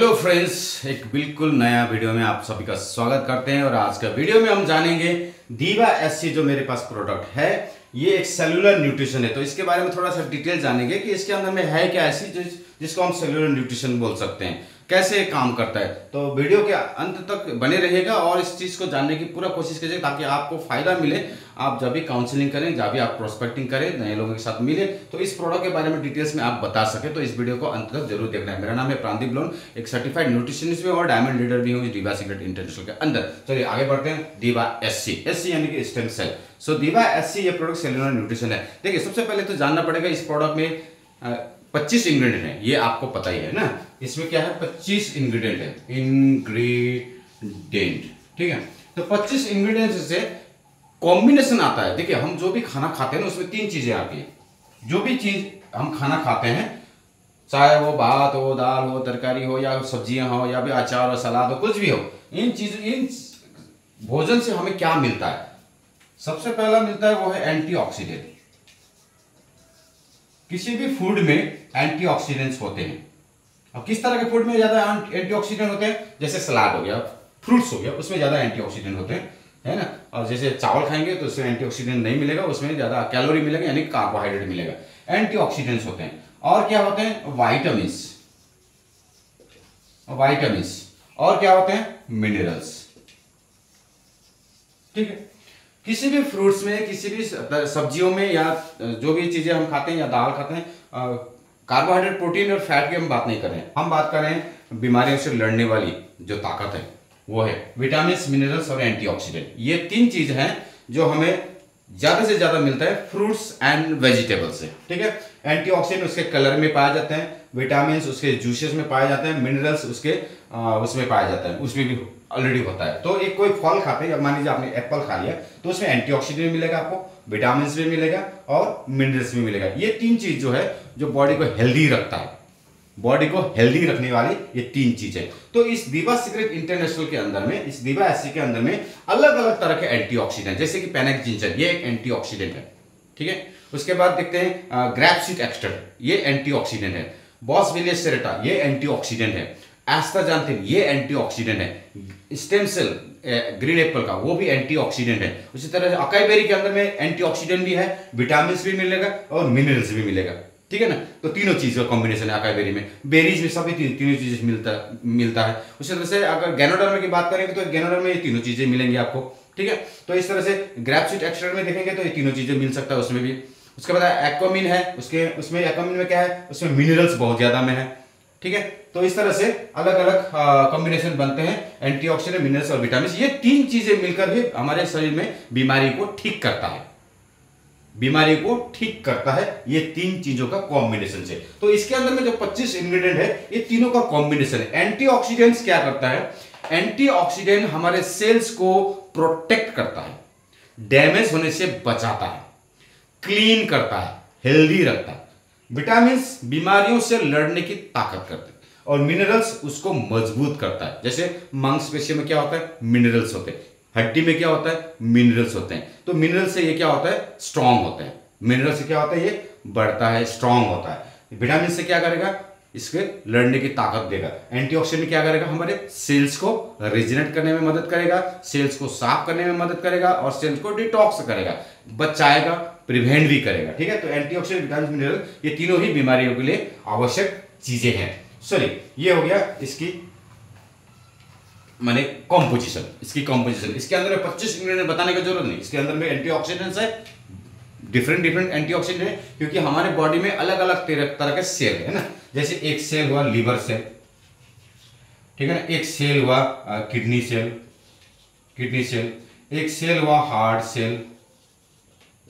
Hello friends, एक बिल्कुल नया वीडियो में आप सभी का स्वागत करते हैं। और आज का वीडियो में हम जानेंगे दीवा एससी जो मेरे पास प्रोडक्ट है, ये एक सेलुलर न्यूट्रिशन है। तो इसके बारे में थोड़ा सा डिटेल जानेंगे कि इसके अंदर में है क्या ऐसी जिसको हम सेलुलर न्यूट्रिशन बोल सकते हैं, कैसे काम करता है। तो वीडियो के अंत तक बने रहिएगा और इस चीज़ को जानने की पूरा कोशिश कीजिए ताकि आपको फायदा मिले। आप जब भी काउंसलिंग करें, जब भी आप प्रोस्पेक्टिंग करें, नए लोगों के साथ मिले, तो इस प्रोडक्ट के बारे में डिटेल्स में आप बता सके। तो इस वीडियो को अंत तक जरूर देखना है। मेरा नाम है प्रांदीप लोन, एक सर्टिफाइड न्यूट्रिशनिस्ट भी और डायमंड लीडर भी हूँ दीवा सीक्रेट इंटरनेशनल के अंदर। चलिए आगे बढ़ते हैं। दीवा एससी, एससी यानी कि स्टेम सेल। सो दीवा एससी ये प्रोडक्ट सेलुलर न्यूट्रिशन है। देखिए, सबसे पहले तो जानना पड़ेगा इस प्रोडक्ट में 25 इंग्रेडिएंट है, ये आपको पता ही है ना। इसमें क्या है, 25 इंग्रेडिएंट है, इंग्रेडिएंट, ठीक है। तो 25 इंग्रेडिएंट से कॉम्बिनेशन आता है। देखिए, हम जो भी खाना खाते हैं ना, उसमें 3 चीजें आती है। जो भी चीज हम खाना खाते हैं, चाहे वो भात हो, दाल हो, तरकारी हो, या सब्जियां हो, या भी अचार हो, सलाद हो, कुछ भी हो, इन भोजन से हमें क्या मिलता है? सबसे पहला मिलता है वो है एंटीऑक्सीडेंट। किसी भी फूड में एंटीऑक्सीडेंट्स होते हैं। अब किस तरह के फूड में ज्यादा एंटीऑक्सीडेंट होते हैं? जैसे सलाद हो गया, फ्रूट्स हो गया, उसमें ज्यादा एंटीऑक्सीडेंट होते हैं, है ना। और जैसे चावल खाएंगे तो उसमें एंटीऑक्सीडेंट नहीं मिलेगा, उसमें ज्यादा कैलोरी मिलेगा, यानी कार्बोहाइड्रेट मिलेगा। एंटीऑक्सीडेंट्स होते हैं। और क्या होते हैं? वाइटामिन्स, और क्या होते हैं? मिनरल्स, ठीक है। किसी भी फ्रूट्स में, किसी भी सब्जियों में, या जो भी चीजें हम खाते हैं या दाल खाते हैं, कार्बोहाइड्रेट, प्रोटीन और फैट की हम बात नहीं कर रहे हैं। हम बात कर रहे हैं बीमारियों से लड़ने वाली जो ताकत है, वो है विटामिन, मिनरल्स और एंटीऑक्सीडेंट। ये 3 चीज हैं जो हमें ज्यादा से ज्यादा मिलता है फ्रूट्स एंड वेजिटेबल्स से, ठीक है। एंटीऑक्सीडेंट उसके कलर में पाए जाते हैं, विटामिन उसके जूसेस में पाए जाते हैं, मिनरल्स उसके उसमें पाया जाता है, उसमें भी ऑलरेडी होता है। तो एक कोई फल खाते हैं, मान लीजिए आपने एप्पल खा लिया, तो उसमें एंटीऑक्सीडेंट भी मिलेगा, आपको विटामिन भी मिलेगा और मिनरल्स भी मिलेगा। ये 3 चीज जो है, जो बॉडी को हेल्दी रखता है, बॉडी को हेल्दी रखने वाली ये 3 चीजें। तो इस दीवा सीक्रेट इंटरनेशनल के अंदर में, इस दीवा एससी के अंदर में अलग अलग तरह के एंटीऑक्सीडेंट, जैसे कि पैनेक जिंजर, ये एक एंटीऑक्सीडेंट है, ठीक है। उसके बाद देखते हैं ग्रेपसीड एक्सट्रैक्ट, ये एंटीऑक्सीडेंट है। बॉसवेलियस सेरेटा, ये एंटीऑक्सीडेंट है। एस्टाजांथिन, ये एंटीऑक्सीडेंट है। स्टेम सेल ग्रीन एप्पल का, वो भी एंटीऑक्सीडेंट है। उसी तरह अकाई बेरी के अंदर में एंटीऑक्सीडेंट भी है, विटामिन भी मिलेगा और मिनरल्स भी मिलेगा, ठीक है ना। तो तीनों चीज का कॉम्बिनेशन है अकाई बेरी में। बेरीज में सभी तीनों चीजें मिलता है। उसी तरह से अगर गैनोडर्म की बात करेंगे तो गैनोडर्म में ये तीनों चीजें मिलेंगी आपको, ठीक है। तो इस तरह से ग्रेपसीड एक्सट्रैक्ट में देखेंगे तो ये तीनों चीजें मिल सकता है उसमें भी। उसके बाद एक्वामिन है, उसमें एक्वामिन में क्या है, उसमें मिनरल्स बहुत ज्यादा में है, ठीक है। तो इस तरह से अलग अलग कॉम्बिनेशन बनते हैं, एंटीऑक्सीडेंट, मिनरल्स और विटामिन। ये 3 चीजें मिलकर ही हमारे शरीर में बीमारी को ठीक करता है, बीमारी को ठीक करता है, ये 3 चीजों का कॉम्बिनेशन से। तो इसके अंदर में जो 25 इंग्रेडिएंट है, ये तीनों का कॉम्बिनेशन है। एंटीऑक्सीडेंट्स क्या करता है? एंटीऑक्सीडेंट हमारे सेल्स को प्रोटेक्ट करता है, डैमेज होने से बचाता है, क्लीन करता है, हेल्दी रखता है। विटामिन बीमारियों से लड़ने की ताकत करते हैं और मिनरल्स उसको मजबूत करता है। जैसे मांसपेशियों में क्या होता है? मिनरल्स होते हैं। हड्डी में क्या होता है? मिनरल्स होते हैं। तो मिनरल से ये क्या होता है? स्ट्रांग होते हैं। मिनरल से क्या होता है? ये बढ़ता है, स्ट्रांग होता है। विटामिन से क्या करेगा? इसके लड़ने की ताकत देगा। एंटीऑक्सीडेंट क्या करेगा? हमारे सेल्स को रिजेनरेट करने में मदद करेगा, सेल्स को साफ करने में मदद करेगा और सेल्स को डिटॉक्स करेगा, बचाएगा, प्रिवेंट भी करेगा, ठीक है। तो एंटीऑक्सीडेंट, विटामिन, मिनरल, ये तीनों ही बीमारियों के लिए आवश्यक चीजें हैं। सॉरी, ये हो गया इसकी माने कॉम्पोजिशन, इसकी कॉम्पोजिशन। इसके अंदर में 25 इंग्रेडिएंट बताने की जरूरत नहीं। इसके अंदर में एंटीऑक्सीडेंट्स है, डिफरेंट एंटीऑक्सीडेंट है, क्योंकि हमारे बॉडी में अलग अलग तरह के सेल है ना। जैसे एक सेल हुआ लीवर सेल, ठीक है ना। एक सेल हुआ किडनी सेल, एक सेल हुआ हार्ट सेल,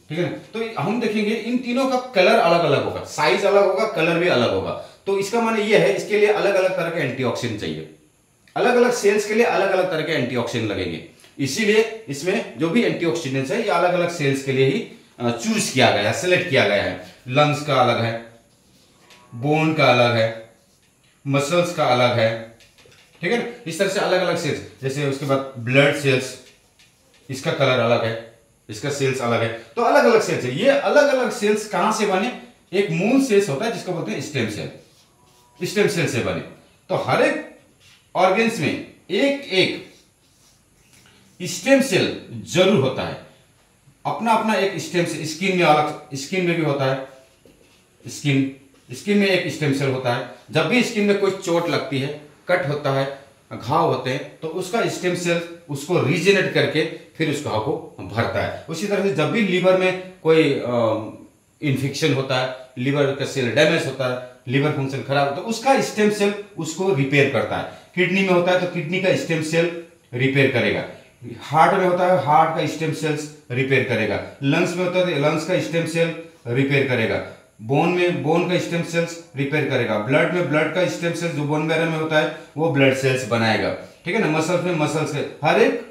ठीक है ना। तो हम देखेंगे इन तीनों का कलर अलग अलग होगा, साइज अलग होगा, कलर भी अलग होगा। तो इसका माने ये है, इसके लिए अलग अलग तरह के एंटीऑक्सीडेंट चाहिए, अलग अलग सेल्स के लिए अलग अलग तरह के एंटीऑक्सीडेंट लगेंगे। इसीलिए इसमें जो भी एंटीऑक्सीडेंट्स है, ये अलग अलग सेल्स के लिए ही चूज किया गया है, सिलेक्ट किया गया है। लंग्स का अलग है, बोन का अलग है, मसल्स का अलग है, ठीक है ना। इस तरह से अलग अलग सेल्स। जैसे उसके बाद ब्लड सेल्स, इसका कलर अलग है, इसका सेल्स अलग है। तो अलग अलग सेल्स है। ये अलग अलग सेल्स कहां से बने? एक मूल सेल्स होता है जिसको बोलते हैं स्टेम सेल, स्टेम सेल से बने। तो हर एक ऑर्गेन्स में एक एक स्टेम सेल जरूर होता है, अपना अपना एक स्टेम सेल। स्किन में अलग, स्किन में भी होता है, स्किन में एक स्टेम सेल होता है। जब भी स्किन में कोई चोट लगती है, कट होता है, घाव होते हैं, तो उसका स्टेम सेल उसको रीजेनरेट करके फिर उस घाव को भरता है। उसी तरह से जब भी लीवर में कोई इन्फेक्शन होता है, लीवर का सेल डैमेज होता है, लीवर फंक्शन खराब होता है, उसका स्टेम सेल उसको रिपेयर करता है। किडनी में होता है तो किडनी का स्टेम सेल रिपेयर करेगा। हार्ट में होता है, हार्ट का स्टेम सेल्स रिपेयर करेगा। लंग्स में होता है तो लंग्स का स्टेम सेल रिपेयर करेगा। बोन में बोन का स्टेम सेल्स रिपेयर करेगा। ब्लड में ब्लड का स्टेम सेल्स जो बोन मैरो में होता है वो ब्लड सेल्स बनाएगा, ठीक है ना। मसल्स में मसल्स के, हर एक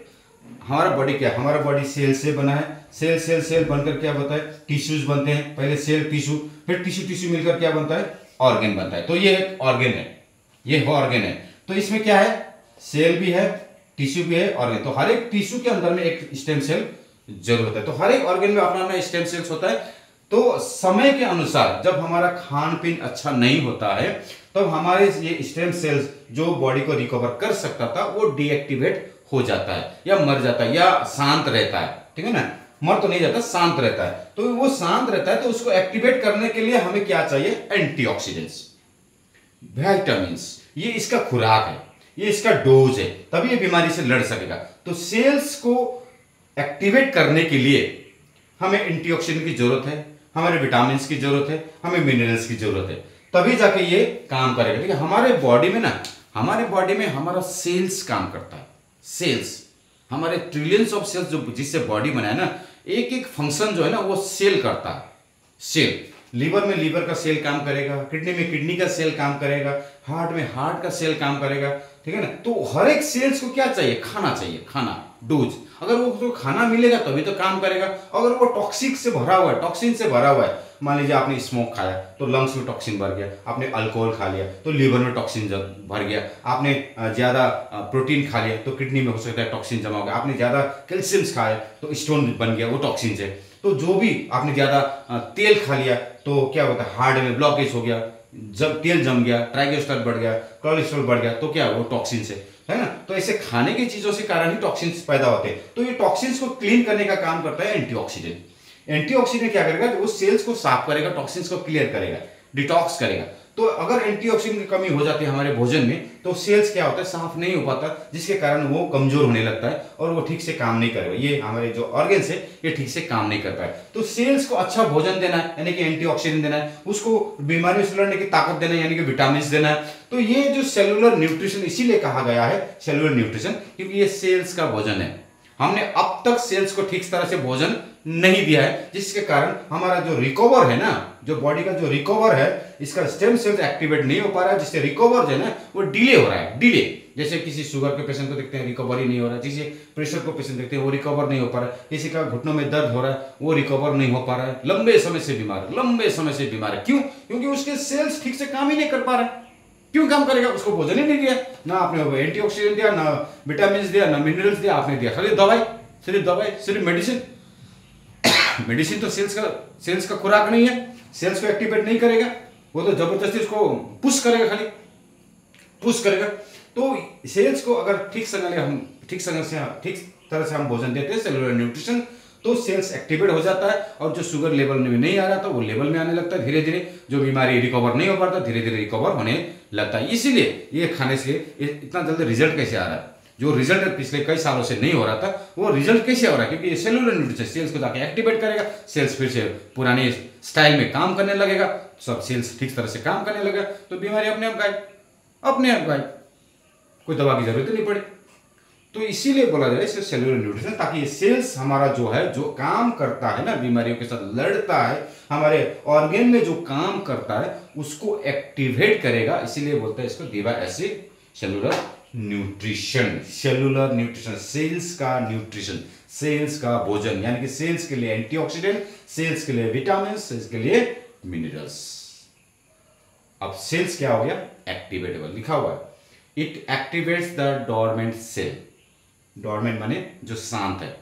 हमारा बॉडी क्या, हमारा बॉडी सेल से बना है। सेल सेल सेल बनकर क्या बनता है, टिश्यूज बनते हैं। पहले सेल टिश्यू, फिर टिश्यू टिश्यू मिलकर क्या बनता है, ऑर्गन बनता है। तो ये एक ऑर्गन है, ये ऑर्गन है। तो इसमें क्या है, सेल भी है, टिश्यू भी है, ऑर्गन। तो हर एक टिश्यू के अंदर में एक स्टेम सेल जरूर होता है। तो हर एक ऑर्गन में अपना अपना स्टेम सेल्स होता है। तो समय के अनुसार जब हमारा खान पीन अच्छा नहीं होता है, तब हमारे ये स्टेम सेल्स जो बॉडी को रिकवर कर सकता था वो डीएक्टिवेट हो जाता है, या मर जाता है, या शांत रहता है, ठीक है ना। मर तो नहीं जाता, शांत रहता है। तो वो शांत रहता है, तो उसको एक्टिवेट करने के लिए हमें क्या चाहिए, एंटीऑक्सीडेंट्स, विटामिन्स। ये इसका खुराक है, ये इसका डोज है, तभी ये बीमारी से लड़ सकेगा। तो सेल्स को एक्टिवेट करने के लिए हमें एंटीऑक्सीडेंट की जरूरत है, हमारे विटामिन की जरूरत है, हमें मिनरल्स की जरूरत है, तभी जाके ये काम करेगा, ठीक है। हमारे बॉडी में ना, हमारे बॉडी में हमारा सेल्स काम करता है। सेल्स, हमारे ट्रिलियंस ऑफ सेल्स जो जिससे बॉडी बना है ना, एक एक फंक्शन जो है ना वो सेल करता है। सेल, लीवर में लीवर का सेल काम करेगा, किडनी में किडनी का सेल काम करेगा, हार्ट में हार्ट का सेल काम करेगा, ठीक है ना। तो हर एक सेल्स को क्या चाहिए, खाना चाहिए, खाना, डोज। अगर वो तो खाना मिलेगा तभी तो काम करेगा। अगर वो टॉक्सिक से भरा हुआ है, टॉक्सिन से भरा हुआ है, मान लीजिए आपने स्मोक खाया तो लंग्स में टॉक्सिन भर गया, आपने अल्कोहल खा लिया तो लीवर में टॉक्सिन भर गया, आपने ज्यादा प्रोटीन खा लिया तो किडनी में हो सकता है टॉक्सिन जमा हो गया, आपने ज्यादा कैल्शियम खाया तो स्टोन बन गया, वो टॉक्सिन से। तो जो भी आपने ज्यादा तेल खा लिया तो क्या होता है, हार्ट में ब्लॉकेज हो गया, जब तेल जम गया, ट्राइग्लिसराइड बढ़ गया, कोलेस्ट्रॉल बढ़ गया, तो क्या वो टॉक्सिन से, है ना। तो ऐसे खाने की चीजों से कारण ही टॉक्सिन्स पैदा होते हैं। तो ये टॉक्सिन्स को क्लीन करने का काम करता है एंटीऑक्सीडेंट। एंटीऑक्सीडेंट क्या करेगा, वो सेल्स को साफ करेगा, टॉक्सिन्स को क्लियर करेगा, डिटॉक्स करेगा। तो अगर एंटीऑक्सीडेंट की कमी हो जाती है हमारे भोजन में, तो सेल्स क्या होता है, साफ नहीं हो पाता, जिसके कारण वो कमजोर होने लगता है और वो ठीक से काम नहीं करेगा। ये हमारे जो ऑर्गन्स है ये ठीक से काम नहीं कर पाए। तो सेल्स को अच्छा भोजन देना है, यानी कि एंटीऑक्सीडेंट देना है, उसको बीमारियों से लड़ने की ताकत देना है, यानी कि विटामिन देना है। तो ये जो सेलुलर न्यूट्रिशन इसीलिए कहा गया है सेलुलर न्यूट्रिशन, क्योंकि ये सेल्स का भोजन है। हमने अब तक सेल्स को ठीक तरह से भोजन नहीं दिया है, जिसके कारण हमारा जो रिकवर है ना, जो बॉडी का जो रिकवर है, इसका स्टेम सेल्स एक्टिवेट नहीं हो पा रहा है, जिससे रिकवर जो है ना वो डिले हो रहा है। डिले, जैसे किसी शुगर के पेशेंट को देखते हैं रिकवर ही नहीं हो रहा है, किसी प्रेशर को पेशेंट देखते हैं वो रिकवर नहीं हो पा रहा है, किसी का घुटनों में दर्द हो रहा है वो रिकवर नहीं हो पा रहा है, लंबे समय से बीमार है, लंबे समय से बीमार है। क्यों? क्योंकि उसके सेल्स ठीक से काम ही नहीं कर पा रहे। क्यों काम करेगा? उसको भोजन ही नहीं दिया ना, आपने एंटीऑक्सीडेंट दिया, ना विटामिन दिया, ना मिनरल्स दिया, आपने दिया खाली दवाई, सिर्फ मेडिसिन। मेडिसिन तो सेल्स का खुराक नहीं है, सेल्स को एक्टिवेट नहीं करेगा, वो तो जबरदस्ती उसको पुश करेगा, खाली पुश करेगा। तो सेल्स को अगर ठीक तरह से हम भोजन देते हैं, सेलुलर न्यूट्रिशन, तो सेल्स एक्टिवेट हो जाता है और जो शुगर लेवल में नहीं आ रहा था वो लेवल में आने लगता है। धीरे धीरे जो बीमारी रिकवर नहीं हो पाता धीरे धीरे रिकवर होने लगता है। इसीलिए ये खाने से इतना जल्दी रिजल्ट कैसे आ रहा है, जो रिजल्ट पिछले कई सालों से नहीं हो रहा था वो रिजल्ट कैसे हो रहा है, क्योंकि ये सेलुलर न्यूट्रिशन सेल्स को जाके एक्टिवेट करेगा, सेल्स फिर से पुराने स्टाइल में काम करने लगेगा, सब सेल्स ठीक तरह से काम करने लगेगा, तो बीमारी अपने आप गायब, कोई दवा की जरूरत नहीं पड़ी। तो इसीलिए बोला जाए इसे सेलुलर न्यूट्रिशन, ताकि ये सेल्स हमारा जो है, जो काम करता है ना, बीमारियों के साथ लड़ता है, हमारे ऑर्गन में जो काम करता है उसको एक्टिवेट करेगा। इसीलिए बोलते हैं इसको दीवा acid cellular nutrition. Cellular nutrition, cells का न्यूट्रिशन, सेल्स का भोजन, यानी कि सेल्स के लिए एंटीऑक्सीडेंट, सेल्स के लिए विटामिन, सेल्स के लिए मिनरल्स। अब सेल्स क्या हो गया, एक्टिवेटेबल लिखा हुआ है, it activates the dormant cell. Dormant माने जो शांत है,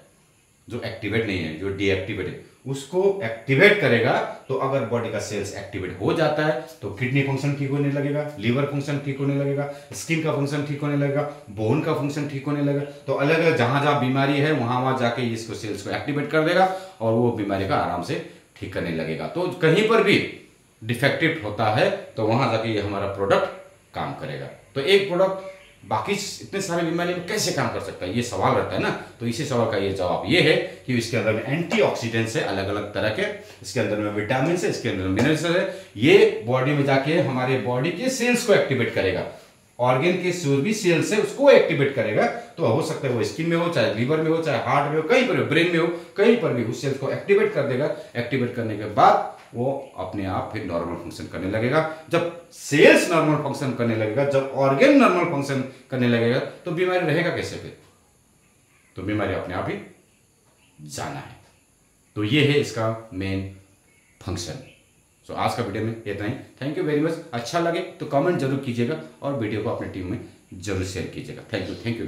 जो एक्टिवेट नहीं है, जो डीएक्टिवेट है, उसको एक्टिवेट करेगा। तो अगर बॉडी का सेल्स एक्टिवेट हो जाता है तो किडनी फंक्शन ठीक होने लगेगा, लिवर फंक्शन ठीक होने लगेगा, स्किन का फंक्शन ठीक होने लगेगा, बोन का फंक्शन ठीक होने लगेगा। तो अलग अलग जहां जहां बीमारी है वहां जाके इसको सेल्स को एक्टिवेट कर देगा और वो बीमारी का आराम से ठीक करने लगेगा। तो कहीं पर भी डिफेक्टिव होता है तो वहां जाके ये हमारा प्रोडक्ट काम करेगा। तो एक प्रोडक्ट बाकी इतने सारे बीमारी में कैसे काम कर सकता है, ये सवाल रहता है ना। तो इसी सवाल का ये जवाब ये है कि इसके अंदर में एंटीऑक्सीडेंट्स है अलग अलग तरह के, इसके अंदर में विटामिन है, इसके अंदर में मिनरल्स है। ये बॉडी में जाके हमारे बॉडी के सेल्स को एक्टिवेट करेगा, ऑर्गन के जो भी सेल्स है उसको एक्टिवेट करेगा। तो हो सकता है वो स्किन में हो, चाहे लीवर में हो, चाहे हार्ट में हो, कहीं पर हो, ब्रेन में हो, कहीं पर भी उस सेल्स को एक्टिवेट कर देगा। एक्टिवेट करने के बाद वो अपने आप फिर नॉर्मल फंक्शन करने लगेगा। जब सेल्स नॉर्मल फंक्शन करने लगेगा, जब ऑर्गन नॉर्मल फंक्शन करने लगेगा, तो बीमारी रहेगा कैसे फिर? तो बीमारी अपने आप ही जाना है। तो ये है इसका मेन फंक्शन। सो आज का वीडियो में इतना ही। Thank you very much. अच्छा लगे तो कमेंट जरूर कीजिएगा और वीडियो को अपनी टीम में जरूर शेयर कीजिएगा। Thank you